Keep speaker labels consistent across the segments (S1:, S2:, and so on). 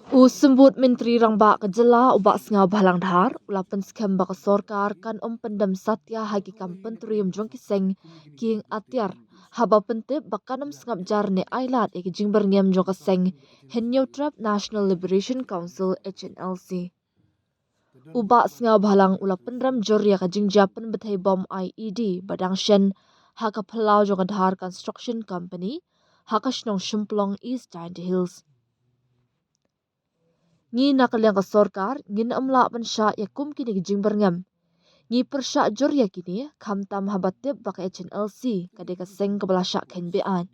S1: Usembut Menteri Rangba kejela ubak sengau balang dhar, ulapan skam baka sorkar kan pendam satya hagi pentrium jong kiseng king atiar. Haba pentip bakanam sengap jar ne ailat eki jingber ngem jong kiseng Henyo Trap National Liberation Council HNLC. Ubak sengau balang ulapan ram jorya ka jingjapan betai bom IED badang shen haka pelau jong adhar construction company haka shnong shumplong East Giant Hills. Ngi nakaliang ka sorkar, ngin amla pan sya yakum kini gijing berngam. Ngi persya jor ya kini, kamtam habatip baka HNLC, kadeka seng kabala sya ken bean.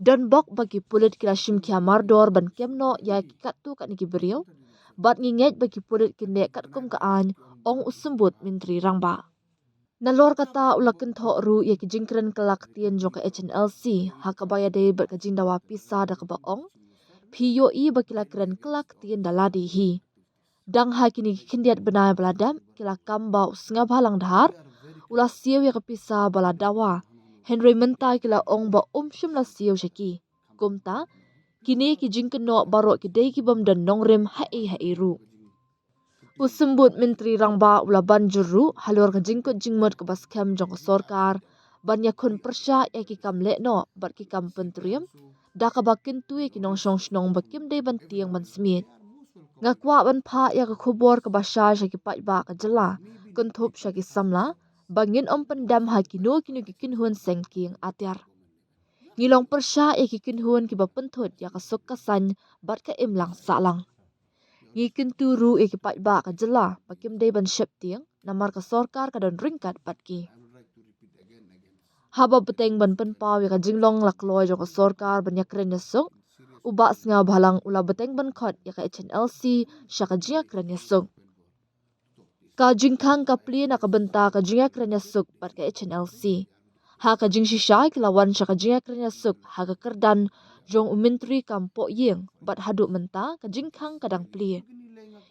S1: Dan bok bagi pulit kila shim kia mardor ban kemno ya kikat tu kat niki beriau, bat nginget bagi pulit kinde kat kum kaan, ong usembut Menteri Rangba. Nalor kata ulakan thok ru ya kijing keren kelak tien joka HNLC, hakabaya day berkajing dawa pisa da kebak ong, POE bakila keren kelak tien daladi hi. Dang hai kini kindiat benai beladam kila kamba usnga balang dhar ula siu ya kepisa baladawa. Henry mentai kila ong ba shum la siu shaki. Kumta kini kijing keno barok kidei kibam dan nongrim hai ru. Usembut Menteri Rangba ula banjuru halur kajingkut jingmut ke baskem jong sorkar banyak kun persya ya kikam lekno bat kikam pentrium daka bakin tu ya kinong shong bakim dei bantiang ban smit. Ngakwa ban pa ya ke kubor ke basya shaki pat ba ke jela kuntup shaki samla bangin pendam ha kino kikin hun sengking atiar. Ngilong persya ya kikin hun ki bapentut ya ke kasan bat ke imlang salang. Ngikin turu ya ki pat ba ke jela bakim dei ban shep tiang namar ke sorkar kadon ringkat bat ki. Haba beteng ban penpaw ya ka jinglong lakloi jo ka sorkar banyak keren yasung. Ubak sengau balang ula beteng ban khot ya ka HNLC syaka jinga keren yasung. Ka jingkang ka pli na ka benta ka jinga keren yasuk bat ka HNLC. Ha ka jing shisha kilawan syaka jinga keren yasuk ha ka kerdan jong Menteri Kampo Ying bat haduk menta ka jingkang kadang pli.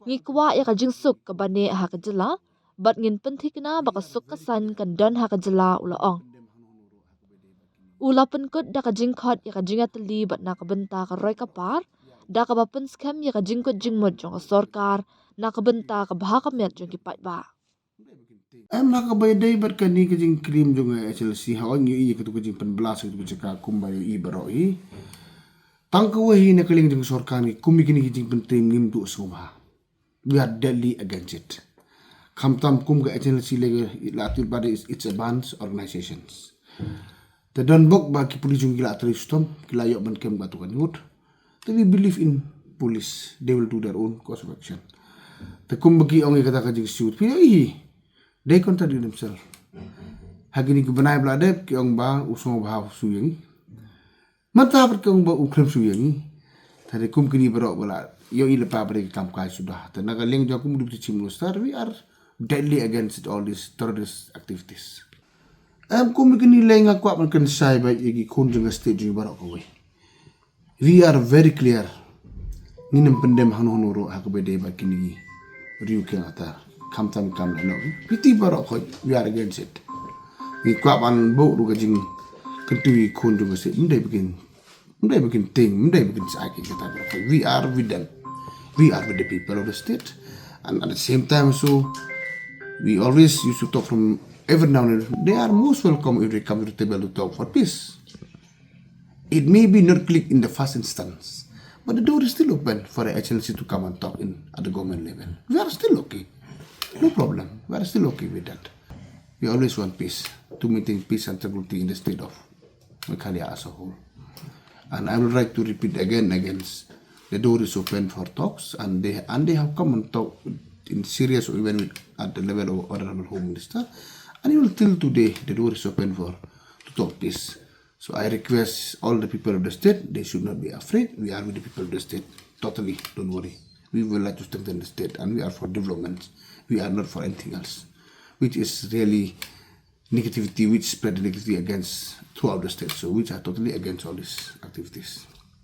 S1: Ngikwa ya ka jing suk ka bane ha ka jela bat ngin pentikna baka suk kasan kan don ha ka jela ula ong. Ula penkut da ka jingkot ya ka jinga teli bat na ka benta ka roy kapar, da ka bapen skam ya ka jingkut jingmut jong ka sorkar, na ka benta ka baha ka met jong ki pat ba.
S2: Am nak bay day bat kani ka jing krim jong HLC hawan yu ka tu ka jing penbelas ka tu ka kumba yu baro i. Tang ka wahi na kaling jong sorkar ni kumi kini ka jing pentim ngim tu sumha. We are deadly against it. Kamtam kum ka HLC lega latul pada its advanced organizations. The don bok ba ki police jung gila atri stom kila yok ban kem batu kan yut. We believe in police. They will do their own course of action. The kum bagi ongi kata ka jing siut pi they contradict themselves. Hagini ki banai blade ki ong ba usong ba suyeng. Mata per ki ong ba ukrem suyeng. Tadi kum kini berok bala yo ile pa bre kam kai sudah. Tenaga leng jo kum dup chim star we are deadly against all these terrorist activities. Kum kini leng akwa man kan sai ba igi kun jeng stage ju berok ko we. We are very clear. Ninem pendem hanu ro hakbe ba kini riu ke atar. Kamtam kam no piti barok ko we are against it. We kwap an bo ru ka jing kentui kun du se mdai begin thing mdai begin sai ke kata we are with them. We are with the people of the state, and at the same time so we always used to talk from every now and then. They are most welcome if they come to the table to talk for peace. It may be not click in the first instance, but the door is still open for the HLC to come and talk in at the government level. We are still okay. No problem. We are still okay with that. We always want peace, to maintain peace and stability in the state of Meghalaya as a whole. And I would like to repeat again, the door is open for talks, and they have come and talk in serious or even at the level of Honorable Home Minister. And even till today, the door is open to talk peace. So I request all the people of the state, they should not be afraid. We are with the people of the state. Totally, don't worry. We would like to strengthen the state, and we are for development. We are not for anything else, which is really negativity, which spread negativity against throughout the state. So which are totally against all these activities.